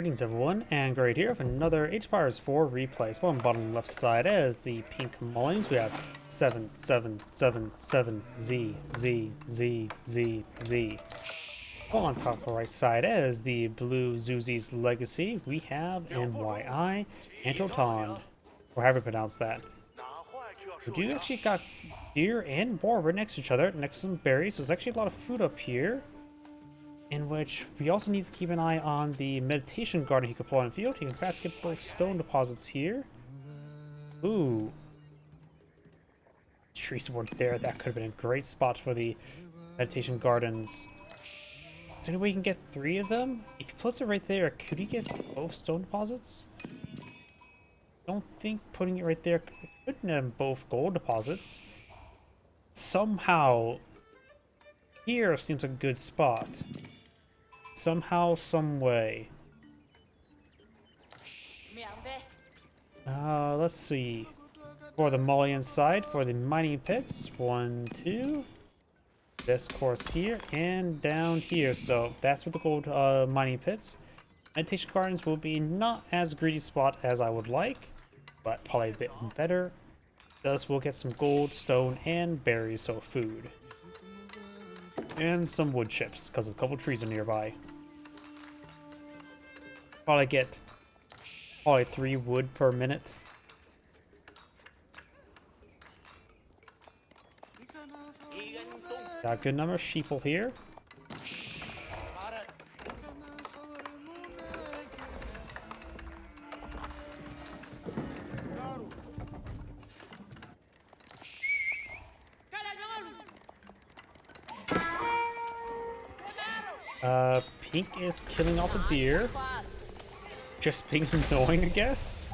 Greetings everyone, and Great here with another Age of Empires 4 replay. So on the bottom left side as the pink Malians, we have 7777ZZZZZ. Well, on top of the right side as the blue Zuzi's Legacy, we have mYi.Anotand, or however you pronounce that. We do actually got deer and boar right next to each other, next to some berries. So there's actually a lot of food up here. In which we also need to keep an eye on the meditation garden he could pull on the field. He can perhaps get both stone deposits here. Ooh. Trees weren't there. That could have been a great spot for the meditation gardens. Is there any way you can get 3 of them? If he puts it right there, could he get both stone deposits? Don't think putting it right there could have both gold deposits. Somehow, here seems a good spot. Somehow, some way. Let's see. For the Malian side, for the mining pits, 1, 2. This course here and down here. So that's with the gold mining pits. Meditation gardens will be not as greedy spot as I would like, but probably a bit better. Thus, we'll get some gold, stone, and berries, so food. And some wood chips, because a couple trees are nearby. Probably get 3 wood per minute. Got a good number of sheeple here. Pink is killing off a deer. Just being annoying, I guess.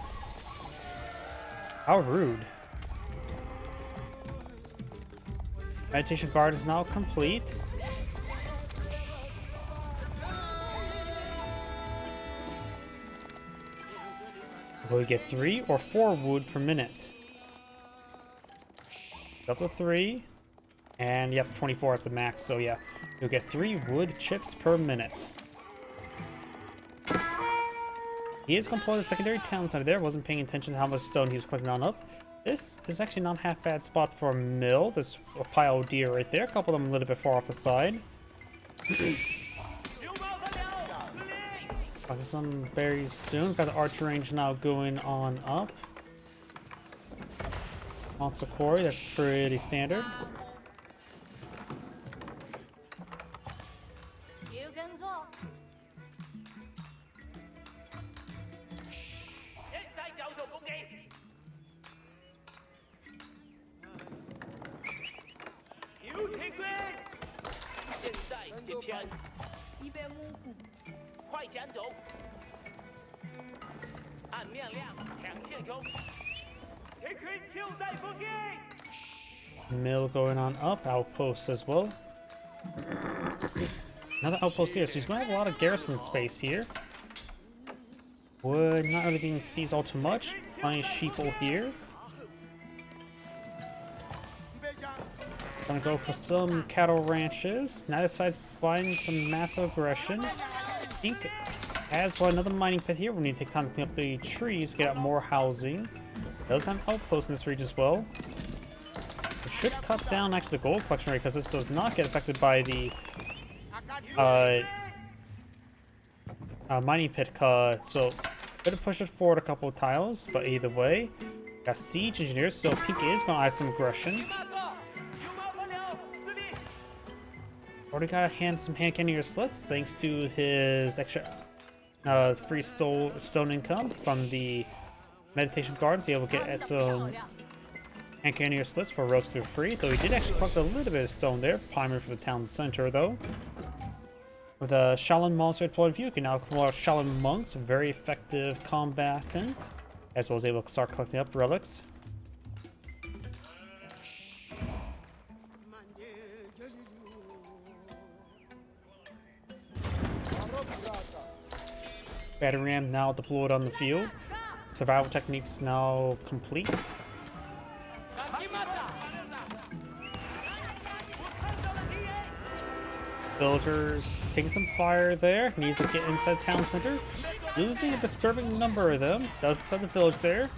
How rude. Meditation guard is now complete. Will we get 3 or 4 wood per minute? Up to 3. And yep, 24 is the max, so yeah. You'll get 3 wood chips per minute. He is completing the secondary town center there. Wasn't paying attention to how much stone he was collecting on up. This is actually not a half bad spot for a mill. There's a pile of deer right there. A couple of them a little bit far off the side. I'll get some berries soon. Got the archer range now going on up. Monster quarry, that's pretty standard. Mill going on up, outposts as well. Another outpost here, so he's going to have a lot of garrison space here. Wood not really being seized all too much. Plenty of sheeple here. Gonna go for some cattle ranches. Now decides providing some massive aggression. Pink has another mining pit here. We need to take time to clean up the trees, get out more housing. Does have outposts in this region as well. It should cut down actually the gold collection rate because this does not get affected by the mining pit cut. So better push it forward a couple of tiles, but either way, got siege engineers. So Pink is gonna add some aggression. Already got some hand cannoneer slits thanks to his extra free stone income from the meditation gardens. He's able to get some hand cannoneer slits for relatively free. Though he did actually collect a little bit of stone there, primary for the town center though. With a Shaolin monster deployed view, you can now call out Shaolin monks, a very effective combatant, as well as able to start collecting up relics. Battery ram now deployed on the field. Survival techniques now complete. Villagers taking some fire there. Needs to get inside town center. Losing a disturbing number of them. Does get inside the village there.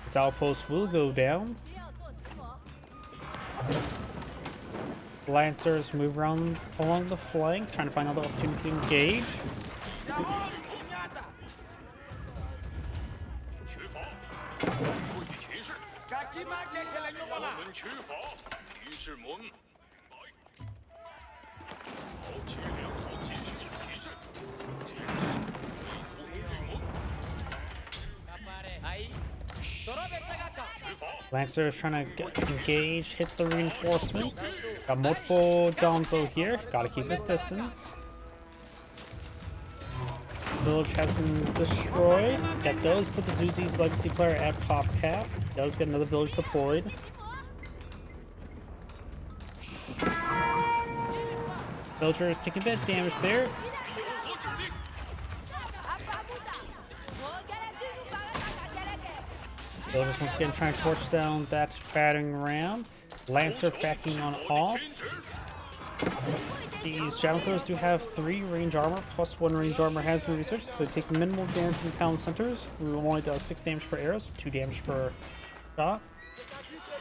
This outpost will go down. Lancers move around along the flank, trying to find another opportunity to engage. Lancer is trying to get engaged, hit the reinforcements. Got multiple Donzo here. Gotta keep his distance. Village has been destroyed. That does put the Zuzi's legacy player at pop cap. Does get another village deployed. Villager is taking a bit of damage there. Villagers once again trying to torch down that battering ram. Lancer backing on off. These javelin throwers do have 3 range armor, plus 1 range armor has been researched, so they take minimal damage from town centers. We only does 6 damage per arrow, so 2 damage per shot.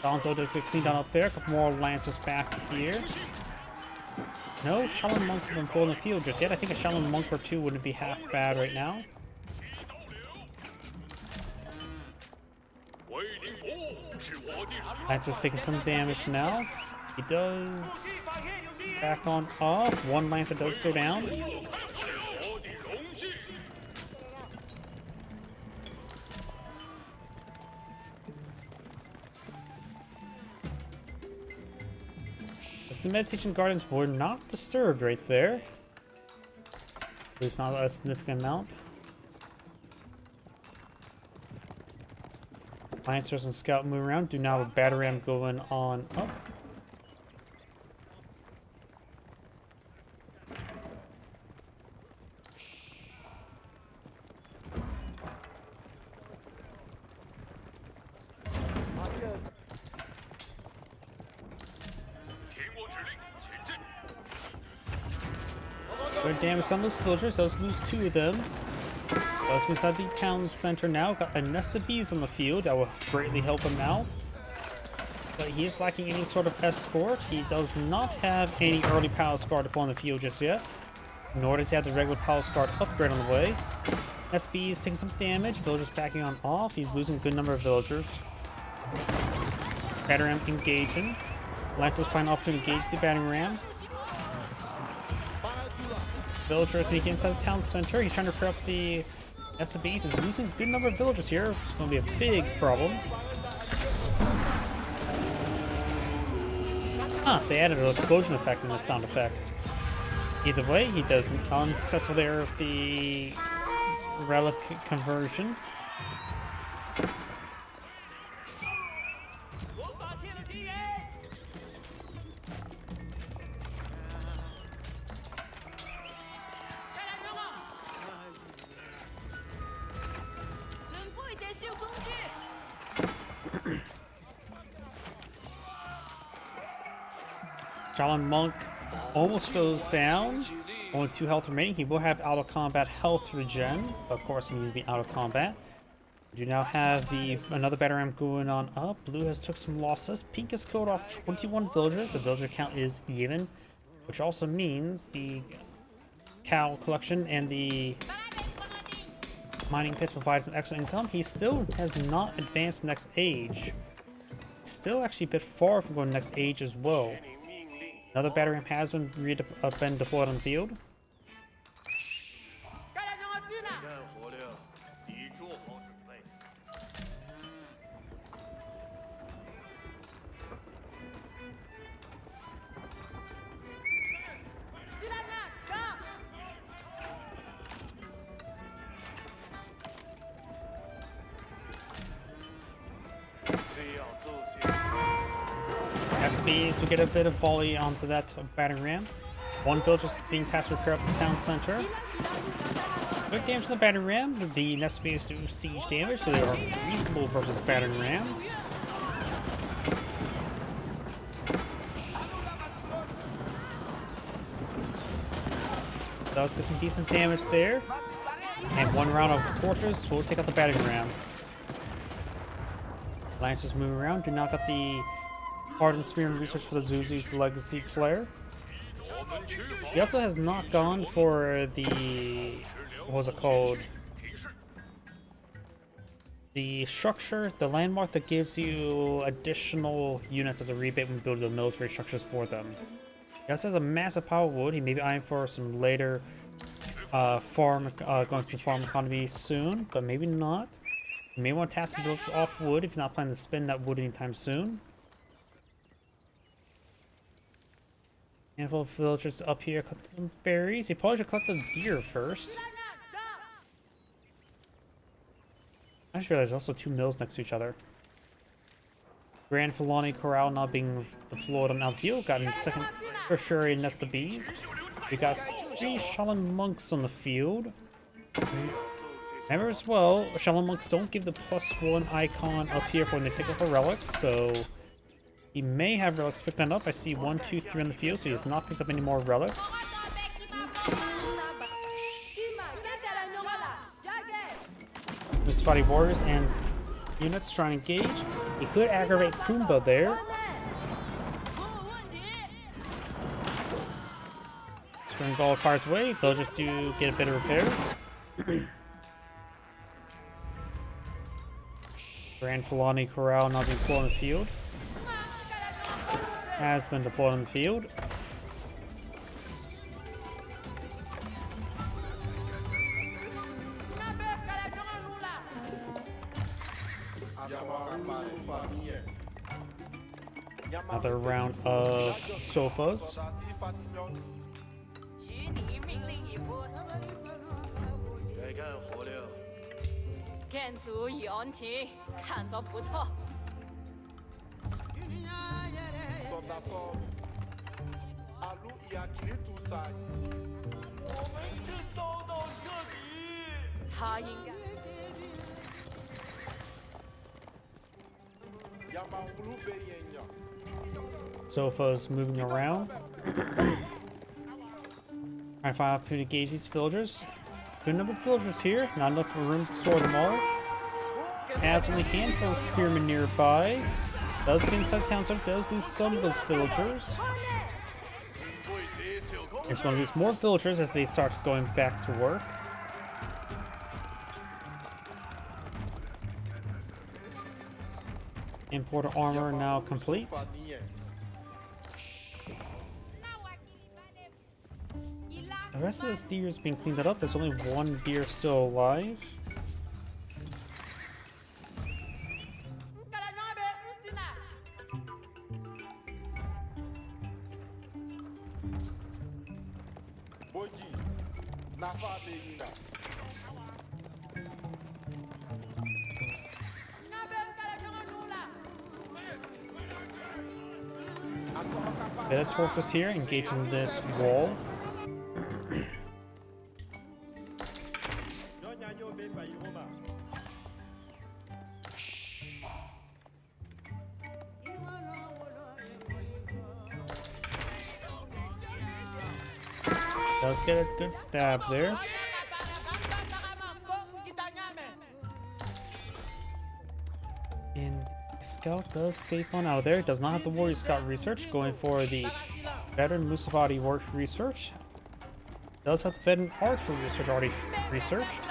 Donzo does get cleaned on up there. A couple more Lancers back here. No Shaolin monks have been pulling the field just yet. I think a Shaolin monk or 2 wouldn't be half bad right now. Lancer's taking some damage now. He does back on off. 1 Lancer does go down. As the Meditation Gardens were not disturbed right there. At least not a significant amount. Lancers and Scout move around. Do now have a battle ram going on up. Good damage on those villagers. Does lose 2 of them. Does inside the town center now. Got a nest of bees on the field. That will greatly help him out. But he is lacking any sort of escort. He does not have any early Palace Guard up on the field just yet. Nor does he have the regular Palace Guard upgrade on the way. SB is taking some damage. Villagers backing on off. He's losing a good number of villagers. Battering ram engaging. Lancers find an opportunity to engage the battering ram. Villagers make it inside the town center. He's trying to prep the SBs. He's losing a good number of villagers here. It's going to be a big problem. They added an explosion effect in the sound effect. Either way, he does unsuccessful there of the relic conversion. Shaolin Monk almost goes down. Only 2 health remaining. He will have out of combat health regen. Of course, he needs to be out of combat. We do now have another battle ram going on up. Blue has took some losses. Pink has killed off 21 villagers. The villager count is even, which also means the cow collection and the mining pits provides an excellent income. He still has not advanced next age. It's still actually a bit far from going next age as well. Another battle ram has been deployed on the field. SBs to get a bit of volley onto that battering ram. 1 villager is being tasked to repair up the town center. Good damage from the battering ram. The SBs do siege damage, so they are reasonable versus battering rams. Does get some decent damage there. And one round of torches will take out the battering ram. Alliance is moving around. Do not got the Ardent Spearman research for the Zuzi's legacy player. He also has not gone for the... what was it called? The structure, the landmark that gives you additional units as a rebate when building the military structures for them. He also has a massive pile of wood. He may be eyeing for some later going to farm economy soon, but maybe not. You may want to task some villagers off wood if he's not planning to spend that wood anytime soon. Handful of villagers up here collect some berries. He probably should collect the deer first. I just realized there's also two mills next to each other. Grand Fulani Corral now being deployed on outfield. Got a second tertiary nest of bees. We got 3 Shaolin monks on the field. Remember as well, Shaolin monks don't give the +1 icon up here for when they pick up a relic, so he may have relics picked that up. I see 1, 2, 3 on the field, so he has not picked up any more relics. Musafati warriors and units trying to engage. He could aggravate Pumbaa there. Spring Ball fires away. They'll just do get a bit of repairs. Grand Fulani Corral now being deployed on the field. Has been deployed on the field. Another round of sofas. Sofas moving around. Trying to find opportunity to gaze these villagers. Good number of villagers here, not enough room to store them all. Has only a handful of spearmen nearby. Does get inside town, so it does lose some of those villagers. It's going to lose more villagers as they start going back to work. Importer armor now complete. The rest of this deer is being cleaned up. There's only one deer still alive. Bit of torches here, engaging this wall. Does get a good stab there. And Scout does escape on out of there. Does not have the Warrior Scout research. Going for the veteran Musafati work research. Does have the veteran Archer research already researched.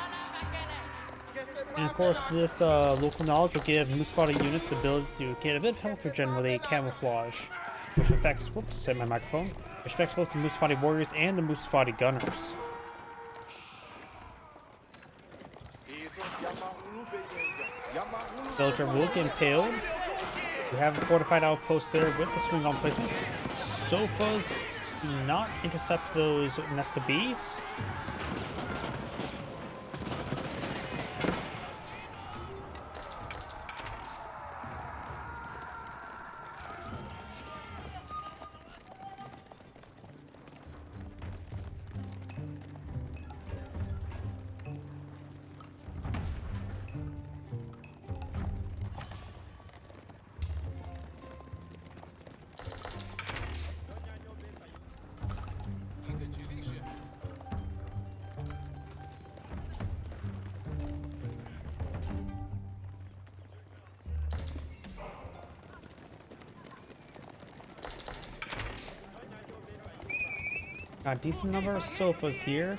And of course, this local knowledge will give Musafati units the ability to get a bit of health regen with a camouflage, which affects, whoops, hit my microphone, which affects both the Musafati warriors and the Musafati gunners. Villager will get impaled. We have a fortified outpost there with the swing on placement. Sofas do not intercept those nest of bees. Got a decent number of sofas here.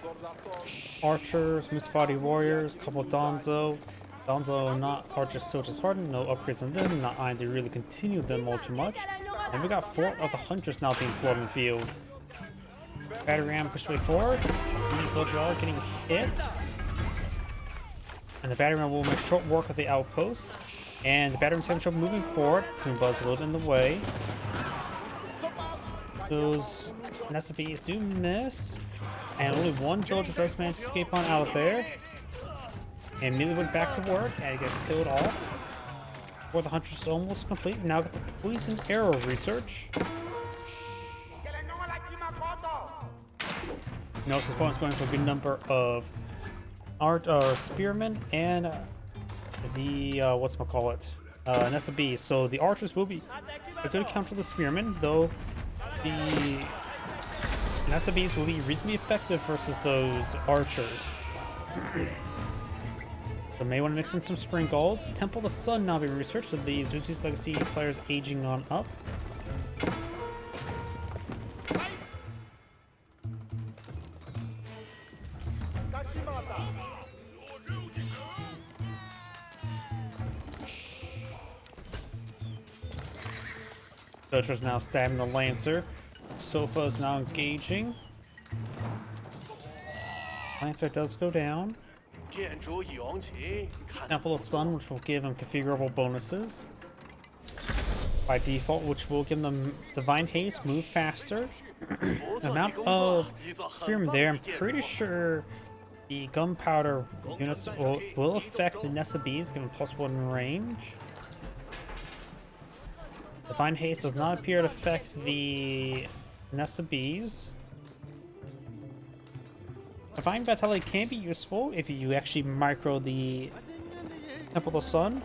Archers, Musfati warriors, couple Donzo. Donzo not archers so just hardened, no upgrades on them, not eyeing to really continue them all too much. And we got 4 of the hunters now being deployed in the field. Battery ram pushed way forward. These villagers are getting hit. And the battery ram will make short work of the outpost. And the battery ram is moving forward. Coon Buzz a little in the way. Those Nesabes do miss. And only one villager does manage to escape on out of there. And immediately went back to work and gets killed off. Before the hunter's is almost complete. Now got the poison arrow research. Notice his opponent's going for a good number of spearmen and the whatchamacallit, Nesabes. So the archers will be a good counter to the spearmen, though the Nesabes will be reasonably effective versus those archers. So may want to mix in some spring golds. Temple of the Sun now being researched, so the ZZZZ Legacy players aging on up. Villagers now stabbing the Lancer. Sofa is now engaging. Lancer does go down. Temple of Sun, which will give him configurable bonuses by default, which will give them Divine Haste, move faster. The amount of spearmen there, I'm pretty sure the gunpowder units will affect the Nesabes, given +1 range. Divine Haste does not appear to affect the Nesabes. Divine Vitality can be useful if you actually micro the Temple of the Sun.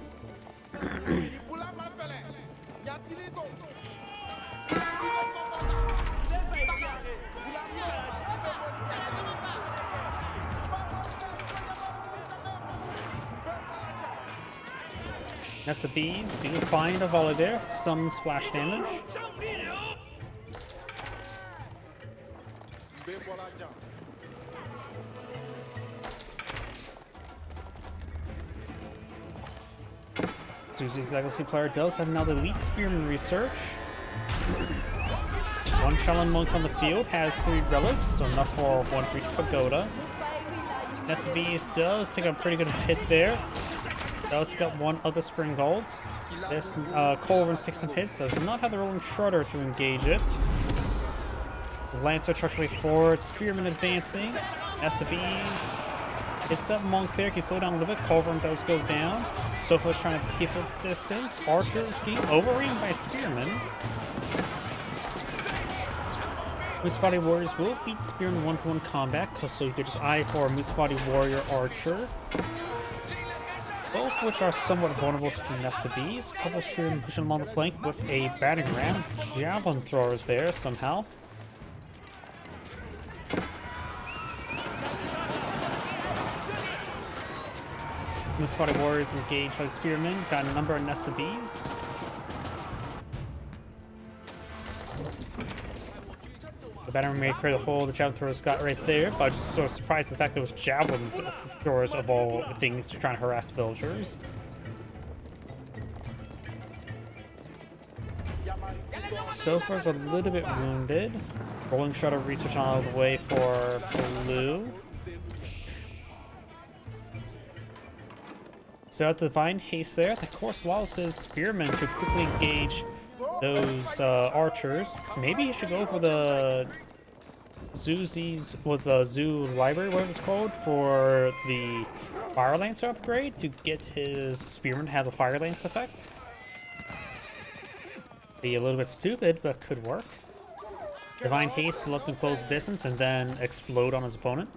Nesabes do find a volley there, some splash damage. ZZZZ Legacy player does have now the elite spearman research. One Shaolin monk on the field has 3 relics, so enough for 1 for each pagoda. Nesabes does take a pretty good hit there. Does get 1 of the spring golds. This Colvins takes some hits, does not have the rolling shredder to engage it. The Lancer charged way forward, spearman advancing. Nesabes hits that monk there, can slow down a little bit. Colvin does go down. Sofa's trying to keep a distance. Archers getting overrun by spearmen. Musfati warriors will beat spearmen 1-for-1 combat, so you could just eye for a Musfati warrior archer. Both which are somewhat vulnerable to the Nesabes. A couple spearmen pushing them on the flank with a batting ram. Javelin throwers there somehow. Musfati warriors engaged by the spearmen. Got a number of Nesabes. The battering may clear the hole the javelin throwers got right there, but I was just sort of surprised at the fact that it was javelin throwers of all things trying to harass villagers. Sofa's a little bit wounded. Rolling shuttle research on all the way for blue. So at the Divine Haste there, the course allows his spearmen to quickly engage those archers. Maybe he should go for the Zoozies with the Zoo Library, whatever it's called, for the Fire Lance upgrade to get his spearman to have the Fire Lance effect. Be a little bit stupid, but could work. Divine Haste to let them close distance and then explode on his opponent.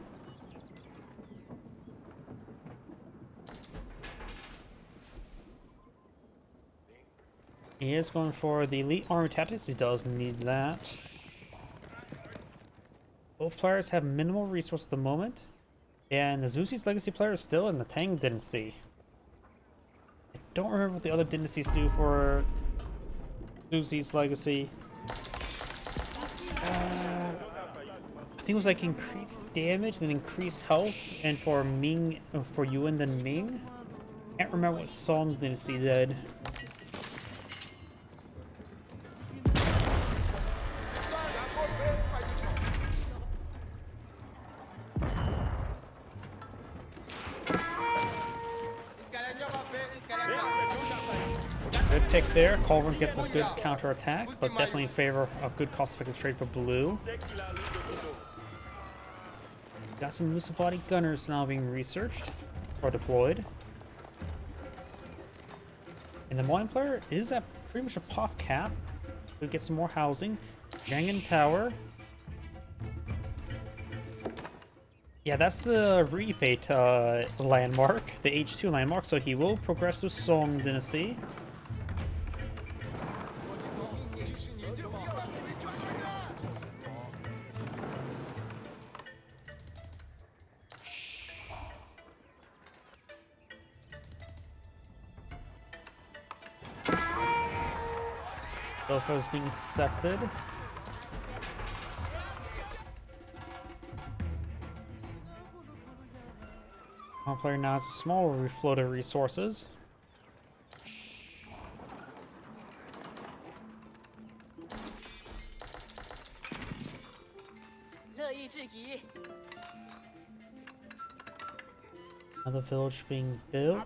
He is going for the elite armor tactics. He does need that. Both players have minimal resources at the moment. And the ZZZZ Legacy player is still in the Tang Dynasty. I don't remember what the other dynasties do for ZZZZ Legacy. I think it was like increased damage, then increased health, and for Ming, for Yuan, then Ming. Can't remember what song dynasty did. Good pick there. Culverin gets a good counter attack, but definitely in favor of good cost-effective trade for blue. Got some Musafati gunners now being researched or deployed. And the Malian player is at pretty much a pop cap. We get some more housing. Jangan Tower. Yeah, that's the rebate landmark, the H2 landmark, so he will progress to Song Dynasty. Alpha is being intercepted. One player now has a small reflow of resources. Another village being built.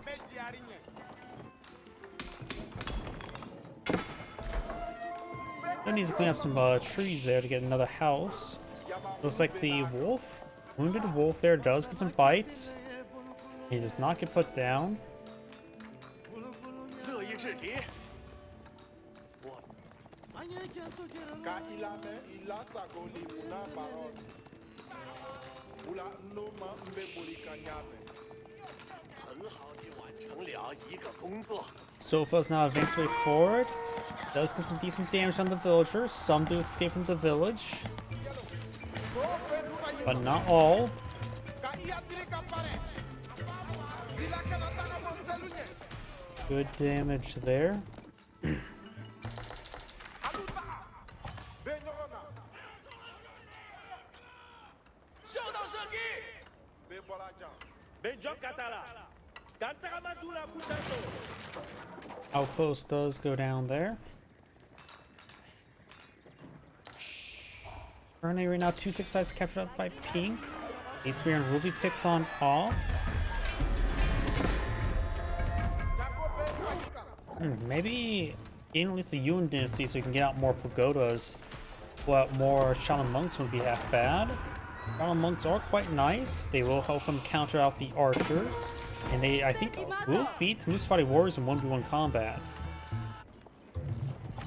He needs to clean up some trees there to get another house. Looks like the wolf, wounded wolf there, does get some bites. He does not get put down. Sofa's now advanced way forward. Does get some decent damage on the villagers. Some do escape from the village, but not all. Good damage there. Outpost does go down there. Currently right now 2-6 sides captured up by pink. Ace Baron will be picked on off. Maybe gain at least the Yuan dynasty so you can get out more pagodas. Pull out more Shaman monks would be half bad. Shaman monks are quite nice. They will help him counter out the archers. And they, I think, will beat Musafati warriors in 1v1 combat.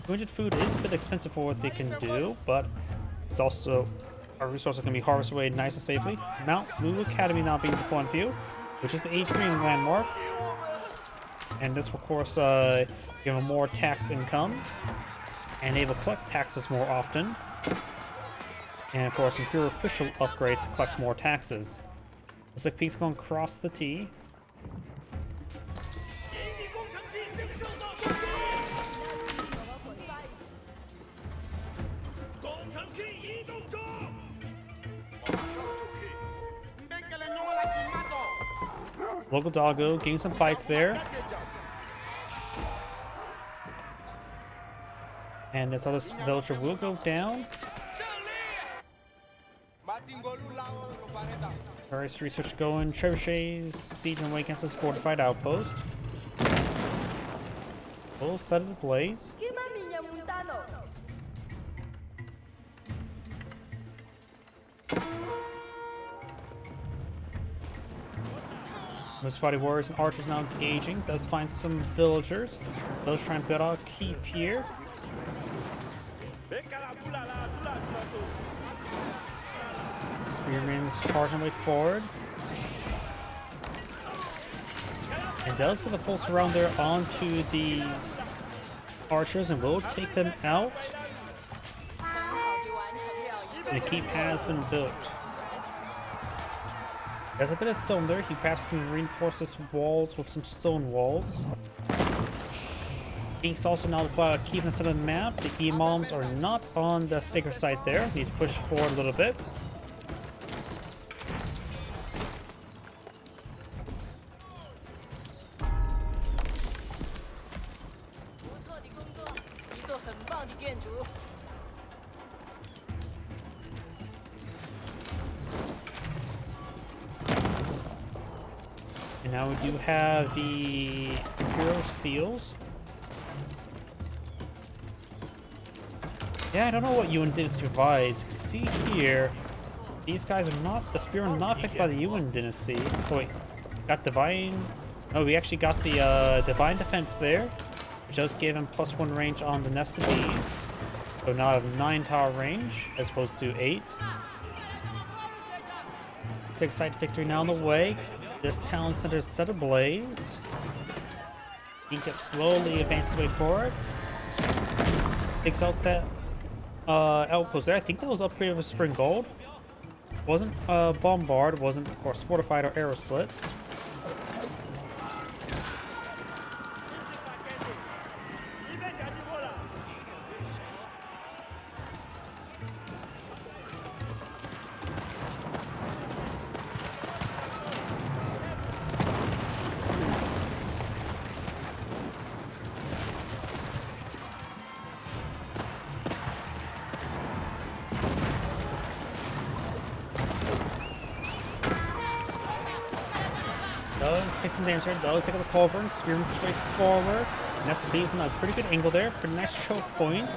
200 food is a bit expensive for what they can do, but it's also a resource that can be harvested away nice and safely. Mount Lulu Academy now being deployed in view, which is the H3 landmark. And this will, of course, give them more tax income. And they will collect taxes more often. And, of course, Imperial official upgrades to collect more taxes. Looks like Pete's going to cross the T. Local doggo getting some bites there. And this other villager will go down. Various research going. Trebuchets siege and way against this fortified outpost. Full set of the blaze. Musafati warriors and archers now engaging. Does find some villagers. Those trying to build out a keep here. Spearman's charging way forward. And does get the full surround there onto these archers and will take them out. The keep has been built. There's a bit of stone there. He perhaps can reinforce his walls with some stone walls. He's also now deployed a keep inside of the map. The imams are not on the sacred site there. He's pushed forward a little bit. And now we do have the Imperial Seals. Yeah, I don't know what UN Dynasty provides. See here, these guys are not, the Spear are not affected by the UN Dynasty. Oh wait, got Divine. Oh, we actually got the Divine Defense there, which does give him +1 range on the Nested Bees. So now I have 9 tower range as opposed to 8. Take side victory now on the way. This town center is set ablaze. Inca slowly advances way forward. Takes out that outpost there. I think that was upgraded with Spring Gold. Wasn't bombard, wasn't of course fortified or arrow slit. Does take some damage here, does take out the culvert, spear straight forward. Nested Bees in a pretty good angle there, pretty nice choke point,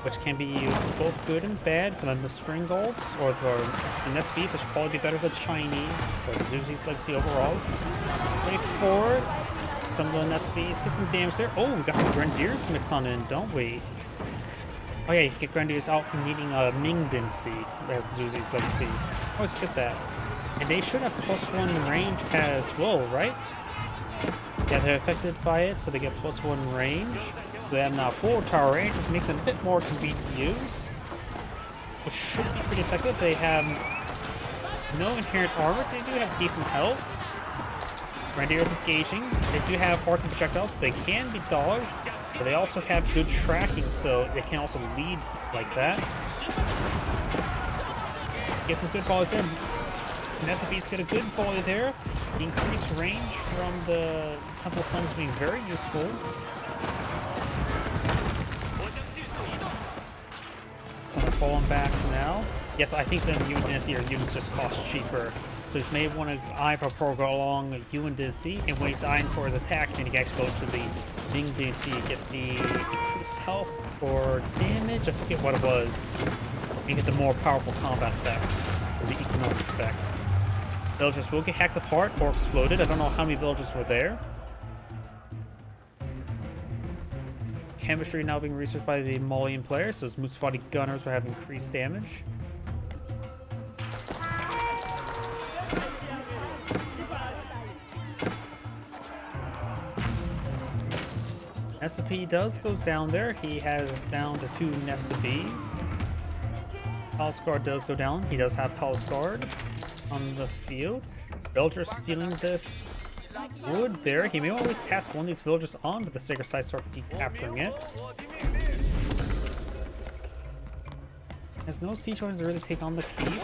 which can be both good and bad for the Spring Golds, or the Nested Bees, which should probably be better for the Chinese, or the Zuzi's legacy overall. Way forward, some of the Nested Bees get some damage there. Oh, we got some Grenadiers mixed on in, don't we? Oh yeah, you get Grenadiers out needing a Ming Dynasty as the Zuzi's legacy. I always forget that. And they should have +1 range as well, right? Yeah, they're affected by it, so they get +1 range. They have now 4 tower range, which makes it a bit more convenient to use. Which should be pretty effective. They have no inherent armor. They do have decent health. Grenadiers engaging. They do have arcing projectiles, so they can be dodged. But they also have good tracking, so they can also lead like that. Get some good volleys there. Nested Bees get a good volley there. The increased range from the Temple Suns being very useful. So I'm falling back now. Yep, I think the UN Dynasty or units just cost cheaper. So he may want to eye for go along UN Dynasty, and when he's eyeing for his attack, then he can actually go to the Ming Dynasty, get the increased health or damage. I forget what it was. And get the more powerful combat effect, or the economic effect. Villagers will get hacked apart or exploded. I don't know how many villagers were there. Chemistry now being researched by the Malian players, so those Musfati gunners will have increased damage. SCP goes down there. He has down to 2 Nested Bees. Palace Guard does go down. He does have Palace Guard on the field. Villagers stealing this wood there. He may always task one of these villagers on, but the Sacred Site start capturing it. There's no siege weapons to really take on the keep.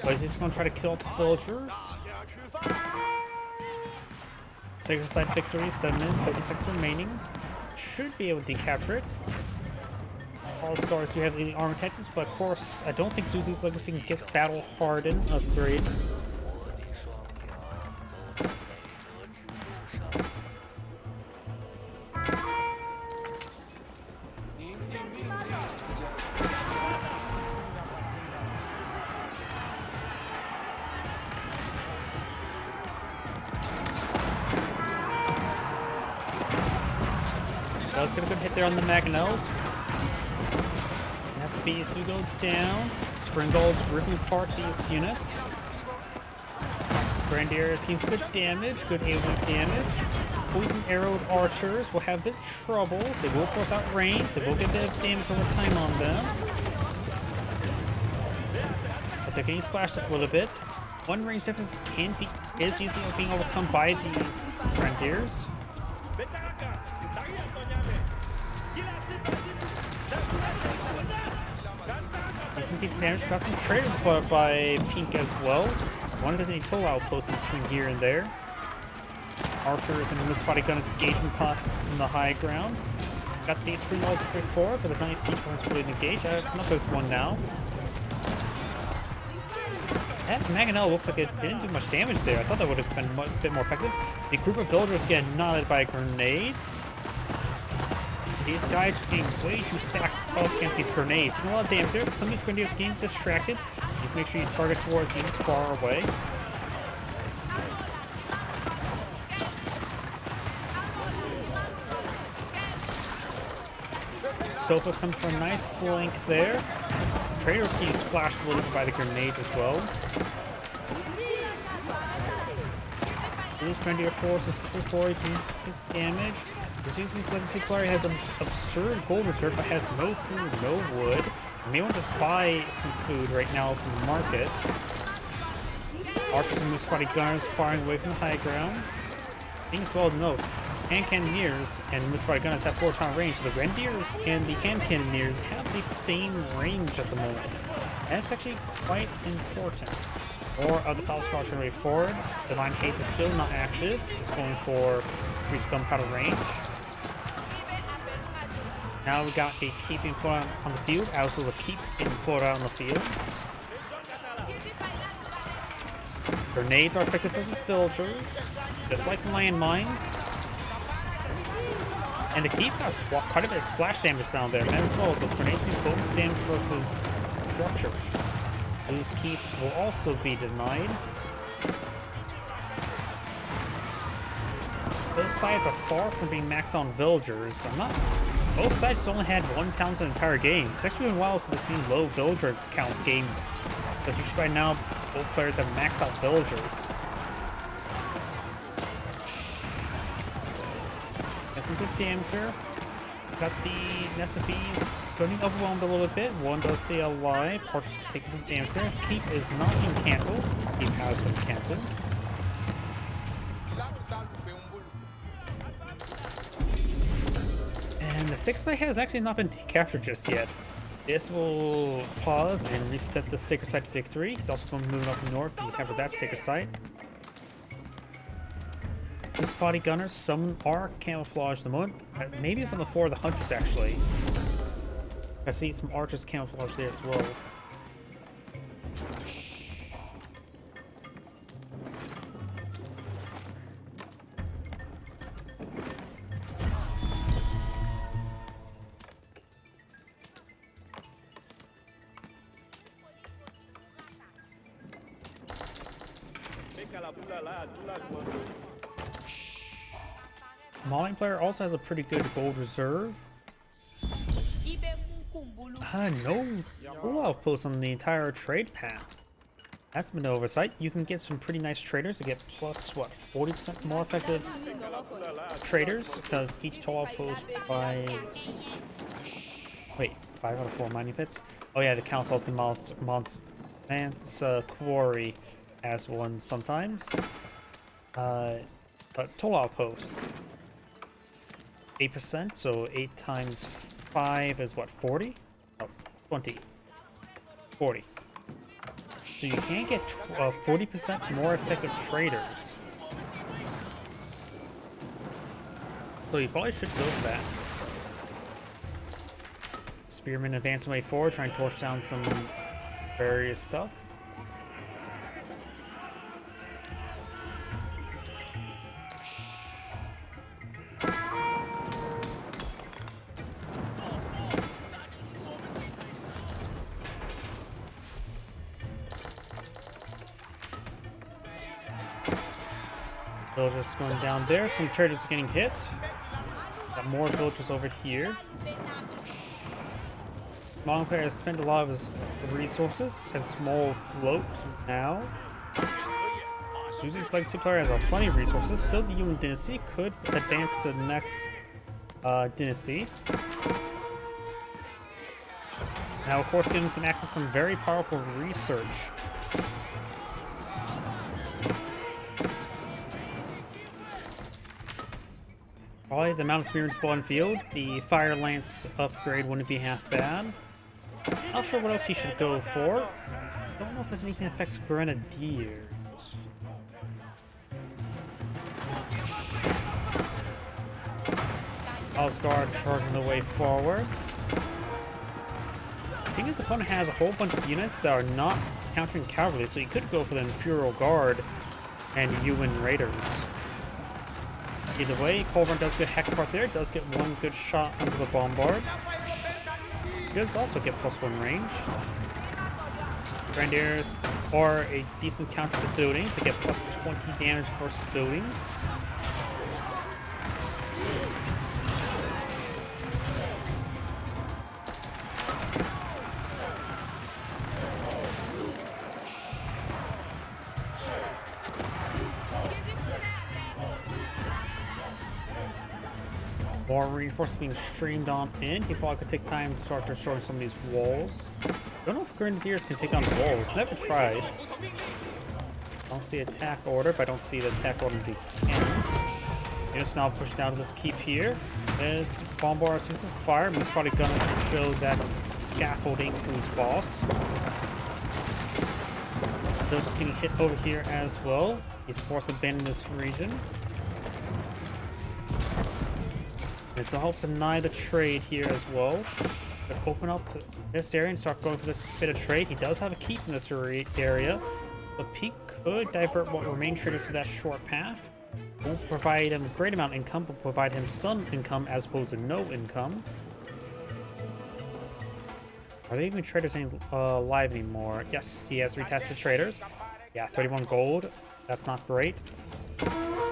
But he's just going to try to kill off the villagers. Sacred Site victory, 7 minutes, 30 seconds remaining. Should be able to decapture it. All scars do have any armor tactics, but of course, I don't think Zuzi's legacy can get Battle Harden upgrade. Does get a good hit there on the Magnels. Nested Bees do go down. Spring Golds ripping apart these units. Grenadiers gain some good damage, good AoE damage. Poison Arrowed Archers will have a bit of trouble. They will force out range. They will get a bit of damage over time on them. But they're getting splashed up a little bit. One range difference is easily being overcome by these Grenadiers. Some decent damage, got some traders put up by Pink as well. One of those any total outposts between here and there. Archers and Musfati gunners engagement in the high ground. Got these Spring Walls straight forward, but the nice siege points really engaged. I don't know if there's one now. That Mangonel looks like it didn't do much damage there. I thought that would have been a bit more effective. The group of villagers get knotted by grenades. These guys just getting way too stacked up against these grenades. A lot of damage there. Some of these grenadiers getting distracted. Just make sure you target towards units far away. Sofa's coming for a nice flank there. Trader's getting splashed a little bit by the grenades as well. Blue's Grenadier Force is pushing forward, doing some good damage. Zeus's Legacy player has an absurd gold reserve, but has no food, no wood. You may want to just buy some food right now from the market. Archers and Musfati gunners firing away from the high ground. Things well to note. Hand cannoneers and Musfati gunners have 4-ton range, so the Grenadiers and the hand cannoneers have the same range at the moment. That's actually quite important. More of the Palace Guard turn way forward. Divine Haste is still not active, just going for increased gunpowder range. Now we got a keep being put on the field, as well as a keep being put out on the field. Grenades are effective versus villagers, just like landmines. And the keep has quite a bit of splash damage down there, and as well, those grenades do bonus damage versus structures. Blue's keep will also be denied. Both sides are far from being maxed on villagers. Both sides only had 1 pound in the entire game. It's actually been a while since I've seen low villager count games. Because usually by now, both players have maxed out villagers. Got some good damage there. Got the Nest of Bees getting overwhelmed a little bit. One does stay alive. Archer's taking some damage there. Keep is not being cancelled. Keep has been cancelled. And the Sacred Site has actually not been captured just yet. This will pause and reset the Sacred Site victory. He's also going to move up north to capture that Sacred Site. These Foddy Gunners, some are camouflaged at the moment. Maybe from the 4 of the Hunters, actually. I see some Archers camouflaged there as well. Malian player also has a pretty good gold reserve. No full outposts on the entire trade path. That's been an oversight. You can get some pretty nice traders to get plus, what, 40% more effective traders, because each toll outpost provides... Wait, 5 out of 4 mining pits? Oh yeah, the council also Man's Quarry has one sometimes. But toll outposts. 8%, so 8 times 5 is what, 40? Oh, 20. 40. So you can get 40% more effective traders. So you probably should go for that. Spearmen advancing way forward, trying to torch down some various stuff. Villagers going down there. Some traders are getting hit. Got more villagers over here. Malian player has spent a lot of his resources. Has a small float now. Zuzi's Legacy player has plenty of resources. Still, the Yuan dynasty could advance to the next dynasty. Now, of course, giving some access to some very powerful research. Probably the amount of spearmen spawn field. The Fire Lance upgrade wouldn't be half bad. Not sure what else he should go for. Don't know if there's anything that affects Grenadiers. Palace Guard charging the way forward. seeing his opponent has a whole bunch of units that are not countering cavalry, so he could go for the Imperial Guard and UN Raiders. Either way, Colburn does get Heck Part there, does get one good shot under the Bombard. He does also get +1 range. Grenadiers are a decent counter to buildings. They get +20 damage versus buildings. More reinforcements being streamed on in. He probably could take time to start destroying some of these walls. Don't know if Grenadiers can take on walls. Never tried. Don't see attack order, but I don't see the attack order be cannon. Just now push down to this keep here. This Bombard sees some fire. Most probably gonna show that scaffolding to his boss. They're just getting hit over here as well. He's forced to abandon this region. This will help deny the trade here as well. But open up this area and start going for this bit of trade. He does have a keep in this area, but Pink could divert what remaining traders to that short path. Won't provide him a great amount of income, but provide him some income as opposed to no income. Are there even traders alive anymore? Yes, he has retested the traders. Yeah, 31 gold. That's not great.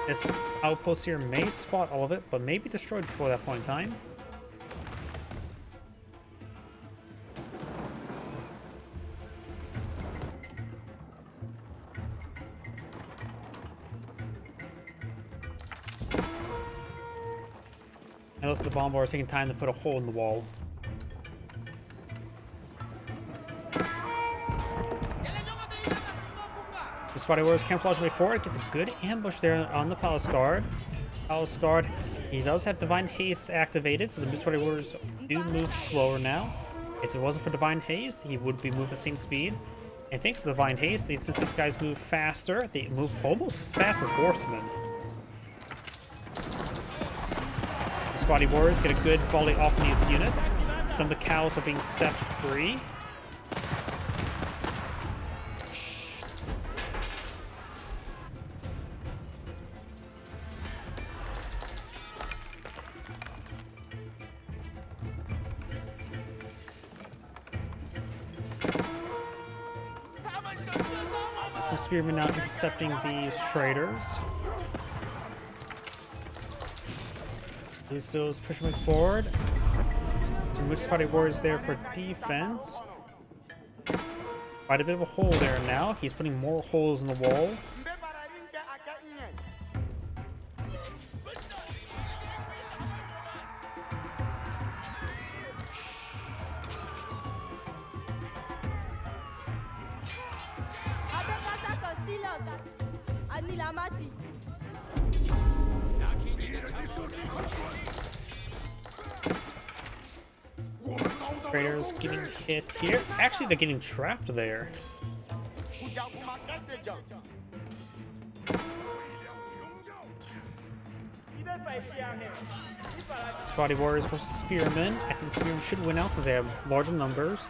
This outpost here may spot all of it, but may be destroyed before that point in time. And also the Bombard is taking time to put a hole in the wall. This Fighting Warriors camouflage way forward, gets a good ambush there on the Palace Guard. Palace Guard, he does have Divine Haste activated, so the Mist Fighting Warriors do move slower now. If it wasn't for Divine Haste, he would be moving at the same speed. And thanks to Divine Haste, since these guys move faster, they move almost as fast as Horsemen. The Spotty Warriors get a good volley off these units. Some of the cows are being set free. Some spearmen now intercepting these traders. Luso's pushing forward. Some Mist Fighting Warriors there for defense. Quite a bit of a hole there now. He's putting more holes in the wall. Traders getting hit here. Actually, they're getting trapped there. Spotty Warriors versus Spearmen. I think Spearmen should win out since they have larger numbers.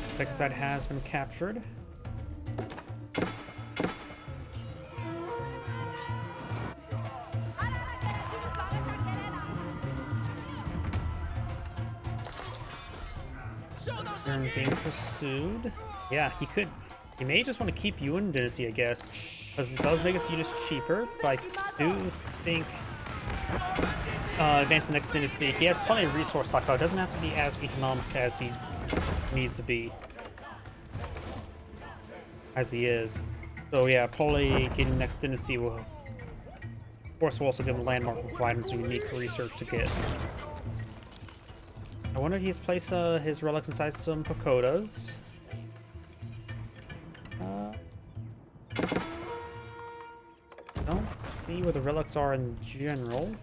The second side has been captured. Being pursued. Yeah, he may just want to keep UN Dynasty, I guess, because it does make his units cheaper, but I do think advancing the next dynasty, he has plenty of resource stockpile. It doesn't have to be as economic as he needs to be, as he is. So yeah, probably getting the next dynasty will, of course, will also give him a landmark and provide him some unique research to get. I wonder if he's placed his relics inside some pagodas. Don't see where the relics are in general.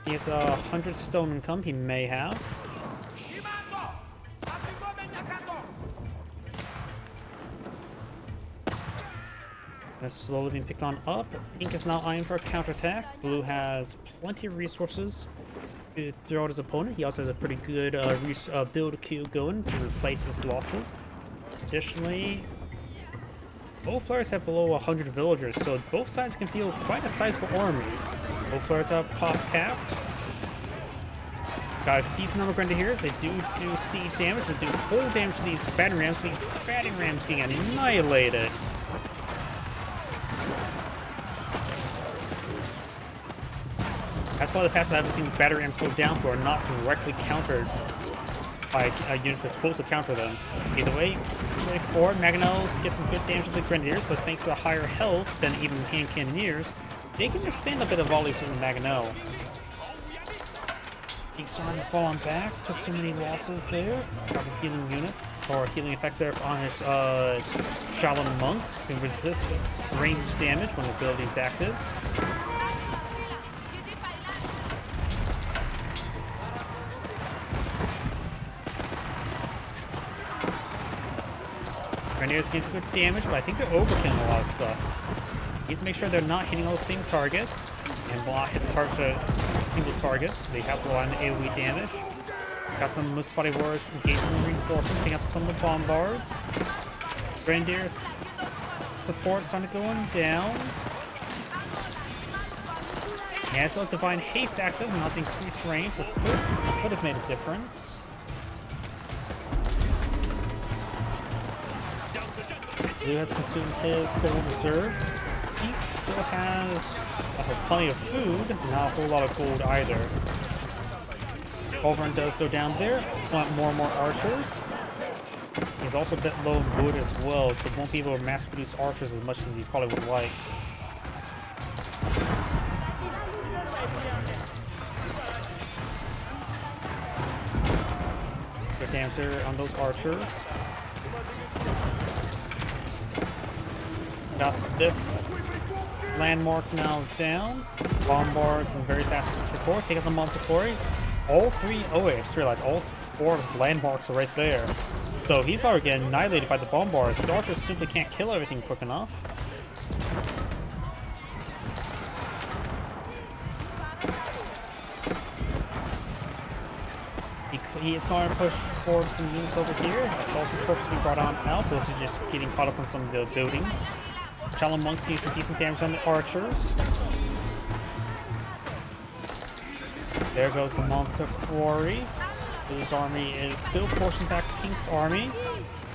He has 100 stone income, he may have. They're slowly being picked on up. Pink is now eyeing for a counterattack. Blue has plenty of resources to throw at his opponent. He also has a pretty good build queue going to replace his losses. Additionally, both players have below 100 villagers, so both sides can feel quite a sizable army. Both players have pop capped. Got a decent number of grenadiers. They do siege damage. They do full damage to these battering rams. These battering rams getting annihilated. That's probably the fastest I've ever seen battering rams go down who are not directly countered by a unit that's supposed to counter them. Either way, push forward. Mangonels get some good damage to the grenadiers, but thanks to higher health than even hand cannoneers, they can withstand a bit of volleys from the Mangonel. He's starting to fall on back. Took so many losses there. Got some healing units or healing effects there on his Shaolin monks who can resist range damage when the ability is active. Grenadiers gain some good damage, but I think they're overkilling a lot of stuff. Needs to make sure they're not hitting all the same target and block hit the targets at single targets. They have to rely on the AoE damage. Got some Mustafati warriors engaged in the reinforcements, taking out some of the bombards. Grenadiers support starting to going down. Yeah, so Divine Haste active, not the increased range, but could have made a difference. Blue has consumed his gold reserve. He still has plenty of food, not a whole lot of gold either. Overrun does go down there. Want more and more archers. He's also a bit low in wood as well, so won't be able to mass produce archers as much as he probably would like. Good damage there on those archers. Got this landmark now down. Bombards and various assets before. Take out the Montefiore. All three. Oh wait, I just realized all four of his landmarks are right there. So he's probably getting annihilated by the bombards. His archers simply can't kill everything quick enough. He is going to push forward some units over here. That's also forced to be brought on out. Those are just getting caught up on some of the buildings. Shaolin monks getting some decent damage on the archers. There goes the monster quarry. Blue's army is still pushing back Pink's army.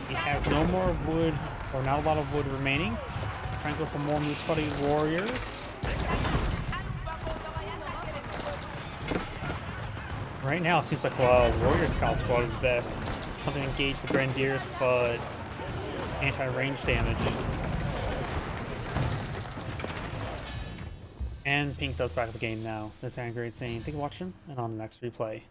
He has no more wood, or not a lot of wood remaining. Trying to go for more Mustafati warriors. Right now, it seems like Warrior Scout Squad is the best. Something to engage the Grenadiers with anti-range damage. And Pink does back up the game now. This is great scene. Thank you for watching, and on the next replay.